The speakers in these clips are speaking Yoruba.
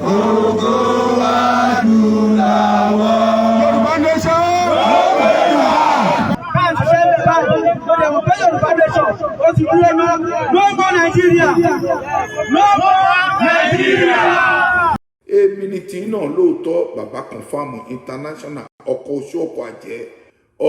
Ògo adúláwọ̀. Yorùbá nation. Yorùbá nation ó ti dúró mọ́. No more Nigeria. No more Nigeria. Èmi ni tí náà lóòótọ́ bàbá Confirm international ọkọ̀ oṣù ọkọ̀ àjẹ́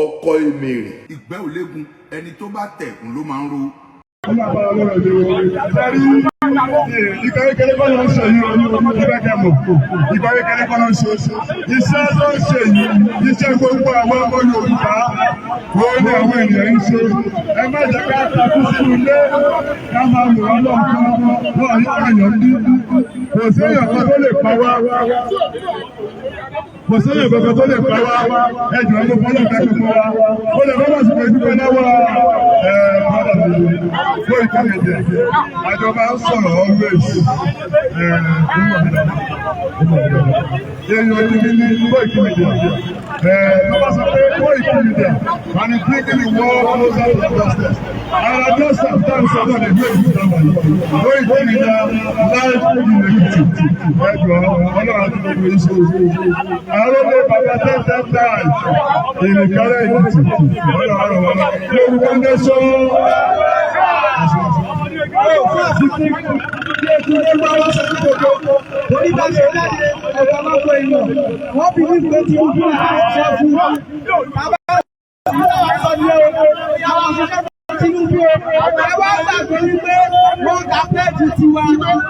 ọkọ̀ èmèrè. Ìgbẹ́ òlégun ẹni tó bá tẹ̀kùn ló máa ń ro. Ìgbà kékeré kọ́ ló ń ṣe yìí ìgbà kẹmọ̀ ìgbà kékeré kọ́ ló ń ṣe iṣẹ́ tó ń ṣe yìí iṣẹ́ gbogbo àwọn ọmọ Yorùbá wo ni àwọn ènìyàn ń ṣe ẹ má jẹ́ ká takú sínú ilé ká máa mú wọn lọ́ọ̀kan wọ́n yóò àyàn bí kò séèyàn kan tó lè pa wá kò séèyàn kankan tó lè pa wá ẹjọ́ ló fọ́lọ́ kẹ́kọ̀ọ́ fún wa ó lè má bá sì pé dúpẹ́ lọ́wọ́ padà lóye fún ìkẹ́lẹ̀jẹ̀ àjọba ń sọ̀rọ̀ always èèyàn ìdílé ní fún ìkẹ́lẹ̀jẹ̀ lọ́wọ́ sọ pé fún ìkẹ́lẹ̀jẹ̀ and it's bringing the world closer to justice and I just sometimes say that they do it fún ìkẹ́lẹ̀jẹ̀ life in Ekiti ẹjọ́ ọlọ́run àti gbogbo iṣẹ́ àwọn ọmọ bàbá 10 times in Ìkẹrẹ Ekiti ọlọ́run wọn Yorùbá nation. Wọ́n fi ní pé tí ó fún ṣe fún Tinubu ẹwà gbàgbé wípé wọ́n ta pẹ́ẹ̀tì tiwa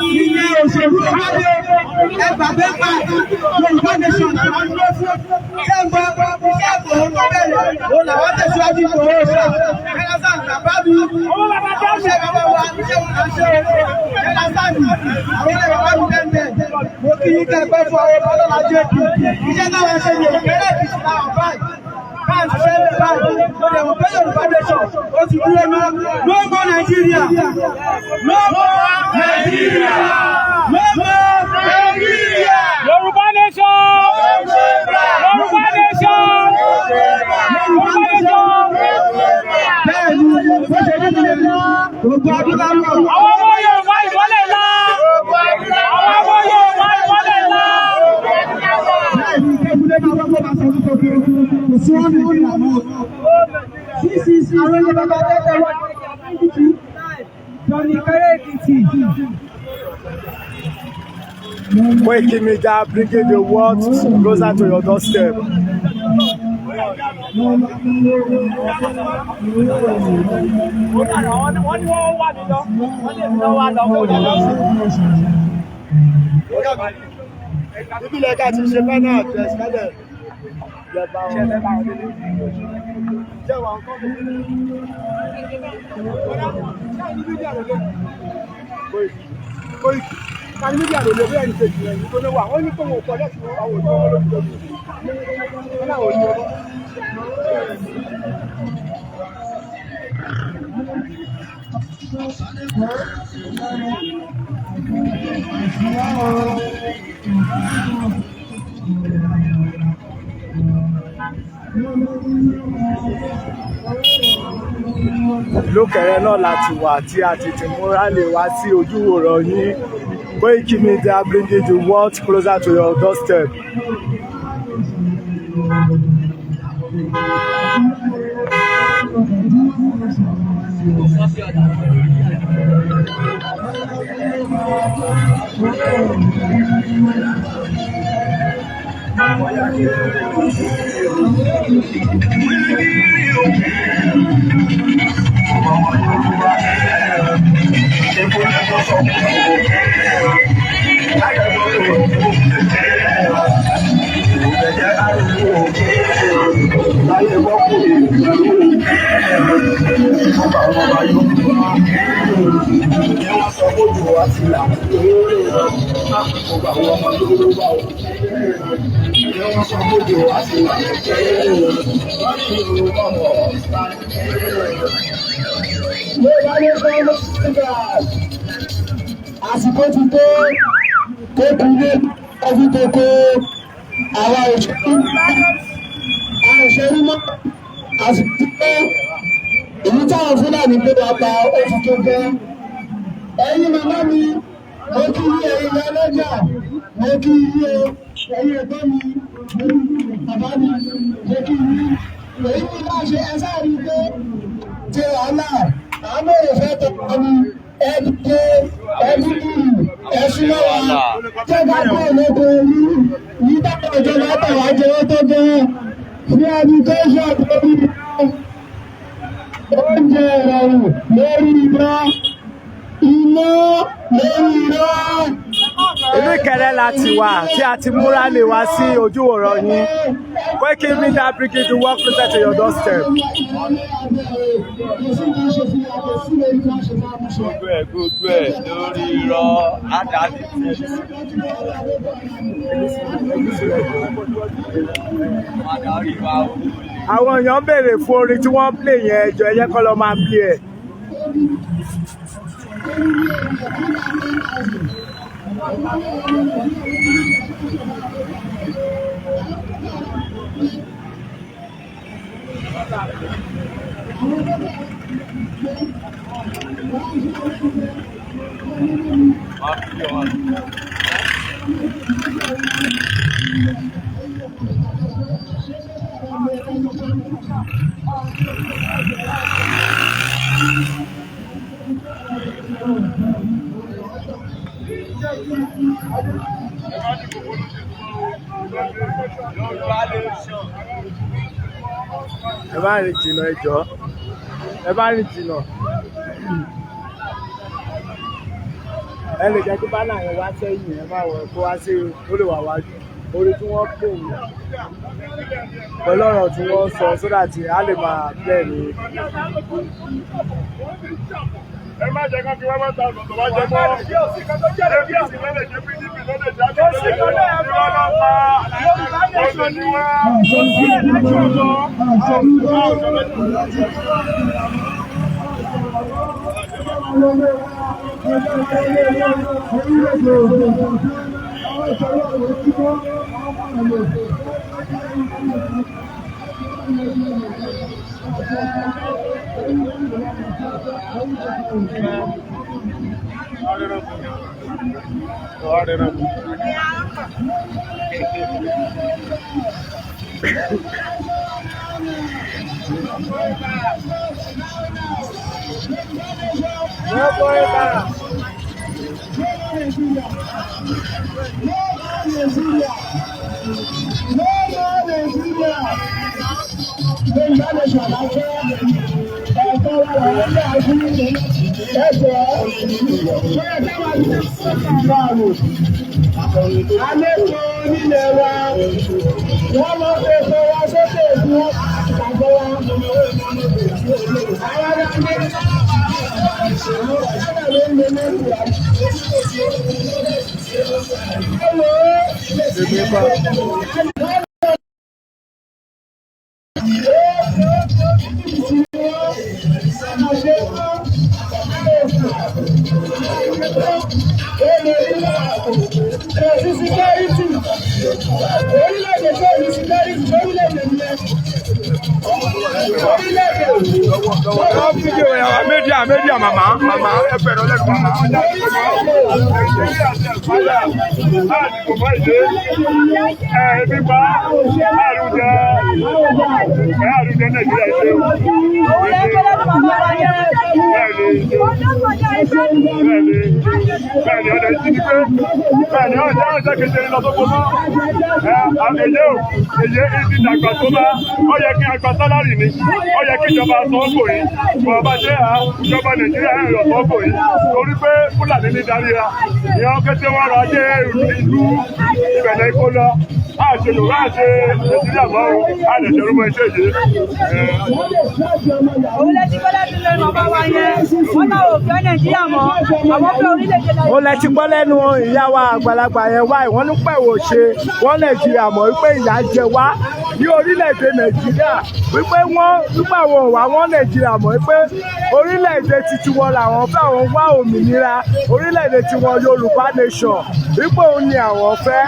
ìyẹn òṣèlú ìwádìí ẹgbàgbé pa Yorùbá nation àwọn dúró fún ṣẹ́gbọ́ òun tó bẹ̀rẹ̀ òun làwọn tẹ̀síwájú ìgbòho ṣe ẹlẹ́sàn bàbá mi ṣe bàbá wa ṣe wọn ṣe ẹlẹ́sàn mi àwọn ilé bàbá mi tẹ́ntẹ́ mo kí yín kẹ́gbẹ́ fún àwọn ọlọ́lá jẹ́kì iṣẹ́ táwọn ṣe yẹ kẹ́rẹ́ Èkìtì láwọn báyìí. Yorùbá nation ó ti dúró mọ́. No more Nigeria. No more Nigeria. No more Nigeria. Yorùbá nation. Yorùbá nation. Yorùbá nation. Bẹ́ẹ̀ni, ó ṣe ní ilé gbogbo adúlá náà. Àwọn ọmọ Yorùbá ìmọ́lẹ̀ ńlá. Àwọn ọmọ Yorùbá ìmọ́lẹ̀ ńlá. Bẹ́ẹ̀ni, kébùlé máa wọ́pọ̀ máa sọ fún gbogbo kò sí wọn ní ìlànà. Àwọn ilé bàbá tẹ́tẹ́ wà ní Ekiti. Jọ̀ní Ìkẹrẹ Ekiti. Koiki Media bringing the world closer to your doorstep. Wọ́n ní wọ́n wà nílọ. Wọ́n lè fi lọ́wọ́ lọ́wọ́ lọ́wọ́. Ibi lẹ́ka ti ṣe fẹ́ náà jẹ́ skádẹ̀. Koiki kani mídíà ló lè bí ẹni kejì rẹ̀ ní tó lé wà wọ́n ní kó wọn kọ́ lẹ́sìn àwọn òṣèlú olóògbé wọn náà òṣèlú ọmọ. Lókèrè náà láti wà tí a ti ti múra lè wá sí ojúwòrán yín. Koiki Media bringing the world closer to your doorstep. Àsìkò ti tó kókùnlé ọdún tó kó àwa òṣèré mọ́ àsìkò tó èyí táwọn Fúlàní gbé wa pa ó ti tó gẹ́. Ẹ̀yin màmá mi mo kí ní ẹ̀yin lọ́lọ́jà mo kí yí o ẹ̀yin ẹ̀gbọ́n mi bàbá mi mo kí yí èyí tí bá ṣe ẹ sáà rí i pé ṣe wàhálà àwọn èèyàn fẹ́ tọ́ ọmọ ẹ̀dùnkẹ́ ẹ̀dùnkùrù ẹ̀sùn náà tẹ́ bá kọ́ ọ̀lẹ́kọ̀ọ́ orí ní dábàá ìjọba àtàwọn àjẹwọ́ tó gẹ́ ní education lórí oúnjẹ ìrọ̀rùn lórí iná lórí iná. Ìlú Ìkẹrẹ la ti wà tí a ti múra lè wá sí ojúwòrán yín. Koiki Media bring you work closer to your doorstep. Gbogbo ẹ̀ lórí irọ́ àdáni. Àwọn èèyàn béèrè fún orin tí wọ́n ń play yẹn ẹjọ́ ẹ̀yẹ́ kọ́ lọ máa play ẹ̀. Ẹ bá rìn jìnnà ẹjọ́ ẹ bá rìn jìnnà ẹ lè jẹ́ kí bá náà yẹn wá sẹ́yìn ẹ má wọ̀ kó wá sí ó lè wà wájú orí tí wọ́n pè ní pẹ̀lú ọ̀rọ̀ tí wọ́n sọ sódà tí a lè máa bẹ́ẹ̀ ni. Ẹ má jẹ́ kán fi wá mọ́ta ọ̀dọ̀ tó wá jẹ́ mọ́. APC lọ́lẹ̀ jẹ́ PDP lọ́lẹ̀ jẹ́ àjọ lọ́lẹ̀ jẹ́ Yorùbá nation ni Àlejò nílẹ̀ wa, wọ́n lọ sí ètò wa sókè fún àgbọ̀ wa. Media, mama, ẹ fẹ́ lọ́lẹ́ kan. Ẹbí pa àrùjẹ Nàìjíríà ṣe. Bẹ́ẹ̀ni ọ̀dẹ̀ ti di pé bẹ́ẹ̀ni ọ̀dẹ̀ kejì lọ tó gbogbo. Èyí ti dàgbà tó bá ó yẹ kí àgbà sálárì ni ó yẹ kí ìjọba sọ ọ́ kò yìí wọ́n bá ṣe ìjọba Nàìjíríà ẹ̀rọ sọ ọ́ kò yìí torí pé Fúlàní ní darí ra ìyẹn kété wọn rọ ajé ìlú ìbẹ̀lẹ̀ ikó lọ àṣẹ Yorùbá àṣẹ Nàìjíríà mọ́ o àdẹ̀ṣẹ̀ rúmọ iṣẹ́ yìí. Òun lè ti gbọ́dọ̀ ti lọ bàbá wa yẹn wọ́n náà ò fẹ́ Nàìjíríà mọ́ àwọn fẹ́ orílẹ̀-èdè Nàìjíríà. Ó lẹ ti gbọ́ lẹ́nu ìyá wa àgbàlagbà yẹn wá ìwọ́n ní pẹ̀wò ṣe wọ́n Nàìjíríà mọ̀ wípé ìyà jẹ wá ní orílẹ̀-èdè Nàìjíríà wípé wọ́n nígbà wọn wà wọ́n Nàìjíríà mọ̀ wípé orílẹ̀-èdè titi wọn làwọn fẹ́ àwọn wá òmìnira orílẹ̀-èdè tiwọn Yorùbá nation wípé òun ni àwọn fẹ́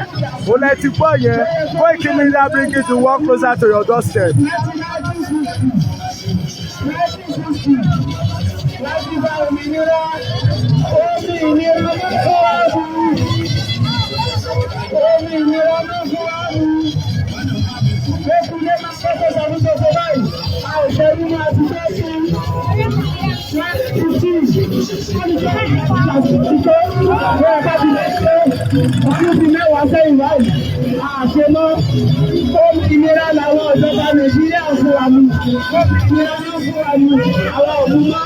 ó lẹ ti gbọ́ yẹn Koiki Media bring you to work closer to your doorstep. Òmìnira ìnira ló fún wa rú. Lẹ́kùnlé máa kọ́kọ́ sọ fún gbogbo báyìí. A ò ṣe rí máa ti fẹ́ sí. Mẹ́wàá sẹ́yìn báyìí, àṣẹ mọ́, òmìnira làwọn ìjọba Nàìjíríà fún wa mú, òmìnira ló fún wa mú, àwọn òmù mọ́.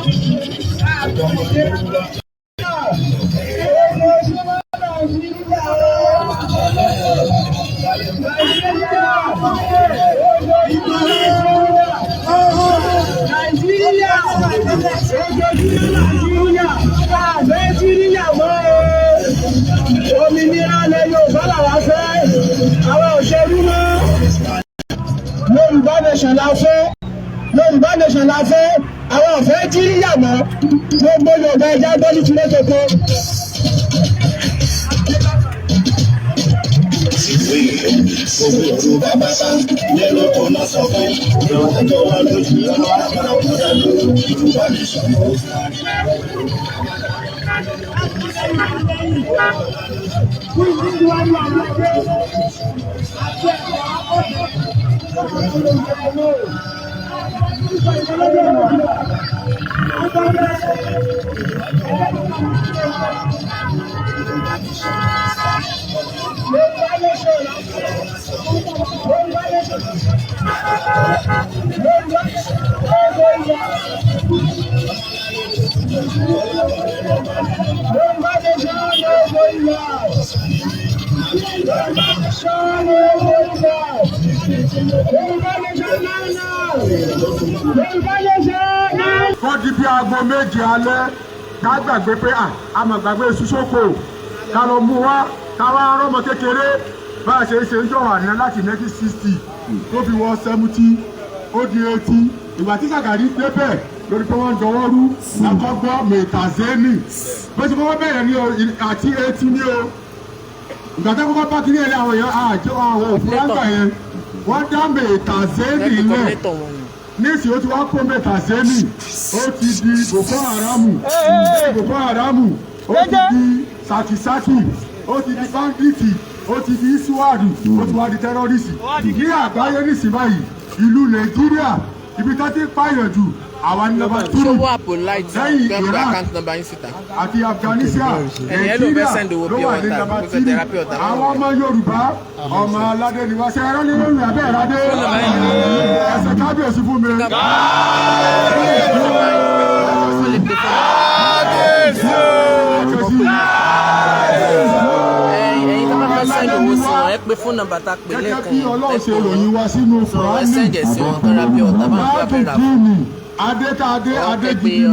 Òmìnira lẹ Yorùbá làwa fẹ́, àwọn òṣèlú mọ́. Yorùbá nation la fẹ́, Yorùbá nation la fẹ́, àwọn ọ̀fẹ́ jíríyà mọ́. Gbogbo Yorùbá ẹja gbọ́dí tí ló tókó. Gbogbo Yorùbá bàbá lérò kò náà sọ fún ìrọ̀lẹ́jọ́ wa lójú àwọn àgbàrá òkúta lóru Yorùbá nation ló fún wọ́n di bí aago méje alẹ́ ká gbàgbé pé àmọ̀ gbàgbé ṣíṣókò ká lọ mú wá ká wá rọ́mọ kékeré bá a ṣe ń ṣe ń jọ̀wọ́ àná láti 1960 tó fi wọ 70 ó di 80 ìgbà tí Ṣàgàrí débẹ̀ lórí pé wọ́n ń dọwọ́ rú lákọ́gbọ́ mẹ́tàzẹ́nì bó ṣe kọ́kọ́ bẹ̀rẹ̀ ní o àti 80 ní o ìgbà tó kọ́kọ́ bá kiri ẹ̀rẹ́ àwọn èèyàn àjọ àwọn òfurufú yẹn wọ́n dá mẹ́tàzẹ́nì lẹ̀ níìsì ó ti wá kó mẹ́tàzẹ́nì ó ti di Boko Haram Boko Haram ó ti di sakisaki ó ti di banditi ó ti di isuwadu ó ti wá di tẹ́rọ́rìsì ní àgbáyé níìsì báyìí ìlú Nàìjíríà ibi tó ti pààyàn jù àwa ní nọ́mbà 2 lẹ́yìn Iraq àti Afghanistan Nàìjíríà ló wà ní nọ́mbà 3 àwọn ọmọ Yorùbá ọmọ aládé ni wá ṣe ẹ̀rọ ní ìlú abẹ́ ìrádé ẹsẹ̀ kábíyèsí fún mi. ẹ pé fún nọ́mbà tá a pè lẹ́ẹ̀kan kí Ọlọ́run ṣe ròyìn wá sínú Kùránì ẹsẹ̀ǹjẹ̀ sí wọn kan ra bí ọ̀tá bá ń fẹ́ rà fún adétadé adégidi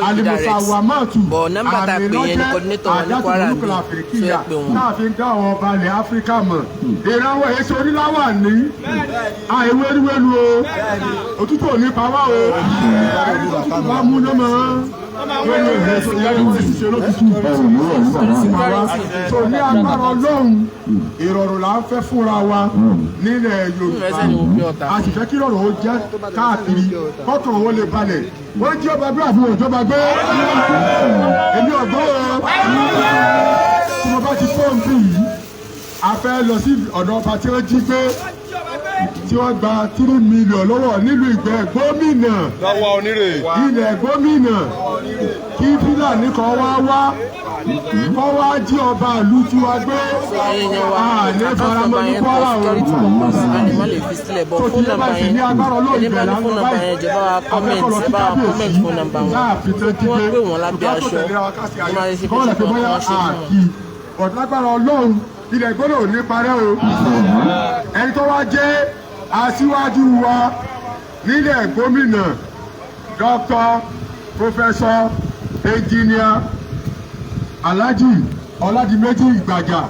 alimusawamatu bọ̀ nọ́mbà tá a pè yẹn ní coordinator wọn ní Kwara ní fẹ́ pé wọn. náà fi ń dá àwọn ọba ilẹ̀ Áfíríkà mọ̀ ìrànwọ́ èso oníláwà ní àìwéruwéru o òtútù ò ní pawá o wọ́n mú ní mọ́ wẹ́rẹ́ ìrẹsì ìṣẹ́ lókùtù tó ní agbára Ọlọ́run ìrọ̀rùn là ń fẹ́ fúnra wa nílẹ̀ Yorùbá a sì fẹ́ kí ìrọ̀rùn ó jẹ́ káàkiri kọ́kàn wọn lè balẹ̀ wọ́n jí ọba bí àbúrò ìjọba gbé èmi ọ̀gbọ́n o tí mo bá ti pọ́ǹpì yìí a fẹ́ lọ sí ọ̀dọ̀ ọba tí wọ́n jí gbé tí wọ́n gba 3 million lọ́wọ́ nílùú Ìgbẹ́ gómìnà ilẹ̀ gómìnà kí Fúlàní kan wá kọ́ wá jí ọba ìlú tí wọ́n gbé àní faramọ́ ní Kwara o tó ti yẹ bá sì ní agbára Ọlọ́run bẹ̀rẹ̀ láńgbọ́ báyìí láàfin tó ti gbé kọ́ lè fi bóyá àkì ọ̀dọ́gbára Ọlọ́run ilẹ̀ gbọ́dọ̀ ní parẹ́ o ẹni tó wá jẹ́ aṣíwájú wa nílẹ̀ gómìnà Dr. Professor Engineer Alhaji Ọládìméjì Ìgbàjà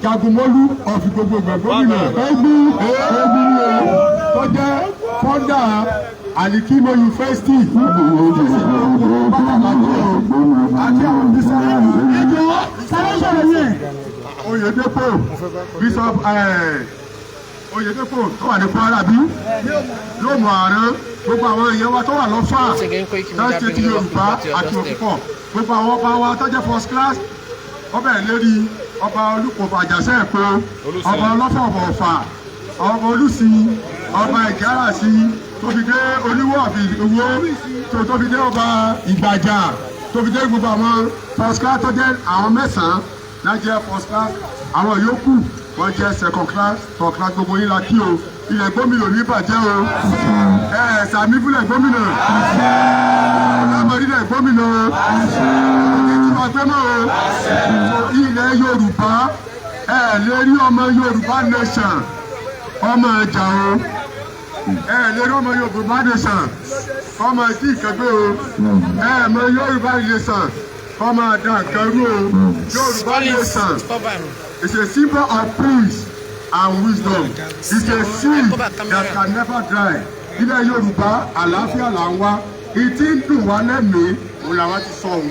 Jagunmólú ọ̀fi gbogbo ìgbà gómìnà ẹgbẹ́ tó jẹ́ fọ́ndà Alikimo University àti àwọn bísí Oyedepo Bishop Oyedepo tó wà ní Kwara bí yóò mọ àárẹ̀ gbogbo àwọn èèyàn wa tó wà lọ́fà náà ṣe ti Yorùbá àti òkúkọ̀ gbogbo àwọn ọba wa tó jẹ́ first class wọ́n bẹ̀rẹ̀ lérí ọba olùkọ́fà àjàṣẹ́ ẹ̀kọ́ ọba ọlọ́fọ̀ọ̀fọ̀ ọ̀fà ọba olùsí ọba ìgáràsí tó fi dé olúwo àbí owó tó fi dé ọba ìgbàjà tó fi dé gbogbo àwọn first class tó jẹ́ àwọn mẹ́sàn-án náà jẹ́ first class àwọn yòókù wọ́n jẹ́ second class third class gbogbo yín la kí o ilẹ̀ gómìnà ní bàjẹ́ o sàmì fúnlẹ̀ gómìnà ọlọ́mọdé ilẹ̀ gómìnà ìjọba gbẹ́mọ̀ o ilẹ̀ Yorùbá lè rí ọmọ Yorùbá nation ọmọ ẹja o lè rí ọmọ Yorùbá nation ọmọ ẹtí ìkẹgbẹ́ o mọ Yorùbá nation ọmọ ẹ̀dá kẹrù o Yorùbá nation is a symbol of peace and wisdom. It's a seed that can never dry. Ilẹ̀ Yorùbá àlàáfíà là ń wá. Ìtí ń dùn wá lẹ́mìí òun làwọn ti sọ òun.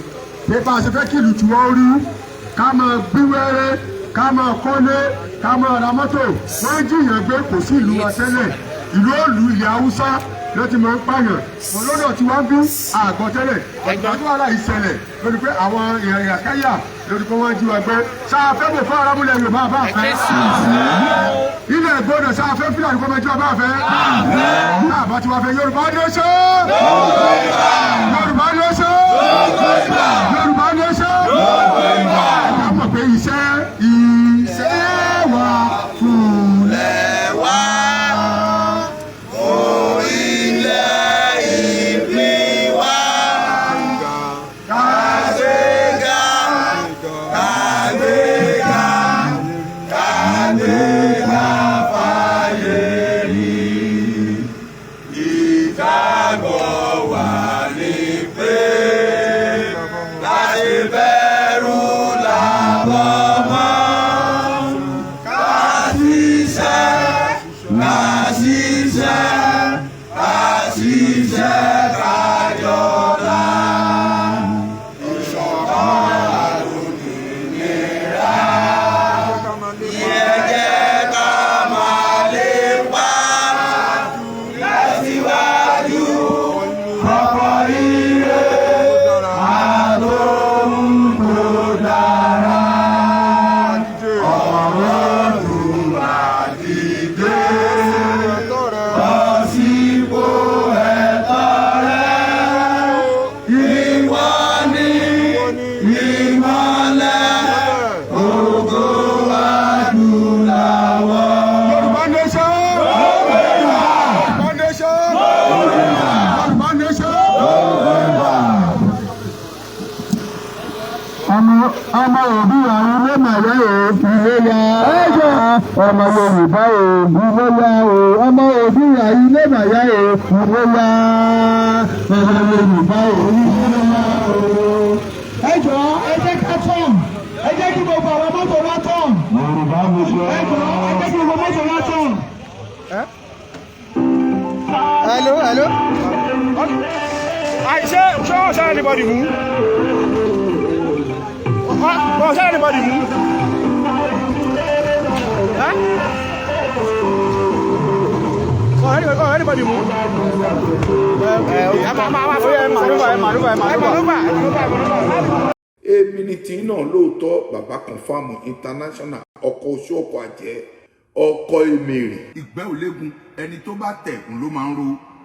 Pé bá a ṣe fẹ́ kí ìlú tí wọ́n rí ká máa bí wẹ́rẹ́ ká máa kọ́lé ká máa ra mọ́tò. Wọ́n jiyàn gbé kò sí ìlú wa tẹ́lẹ̀. Ìlú òòlù ilẹ̀ Haúsá ló ti máa ń pààyàn. Wọ́n lọ́dọ̀ tí wọ́n bí àgbọ̀ tẹ́lẹ̀. Ìgbàdúrà wàhálà ìṣẹ̀lẹ̀ lórí pé àwọn ìrìn àkáyà lórí pé wọ́n jí wa gbé. Sáfẹ́ bò fún arábúlẹ̀ Yorùbá bá fẹ́. Ilẹ̀ ìgbọ́dọ̀ sáfẹ́ fúlàní kọ́ mẹ́jọ bá fẹ́. Àbá tí wàá fẹ́ Yorùbá nation. Yorùbá nation. Yorùbá nation. Ká mọ̀ pé iṣẹ́ wa fúnlẹ̀ wá. Ọmọ òbí àwọn ilé màwá o ilé ya ọmọ Yorùbá o ilé ya o ọmọ òbí àwọn ilé màwá o ilé ya ọmọ Yorùbá o ilé ya o. Ẹ jọ̀ọ́ ẹ jẹ́ ká tán ẹ jẹ́ kí gbogbo àwọn mọ́tò wá tán. Yorùbá mi sọ. Ẹ jọ̀ọ́ ẹ jẹ́ kí gbogbo mọ́tò wá tán. Hello. Ṣé ọ̀sán anybody mú? Ọ̀sán anybody mú? Anybody mú? Èmi ni tí náà lóòótọ́ bàbá Confirm international ọkọ̀ oṣù ọkọ̀ àjẹ́ ọkọ̀ èmèrè ìgbẹ́ òlégun ẹni tó bá tẹ̀kùn ló máa ń ro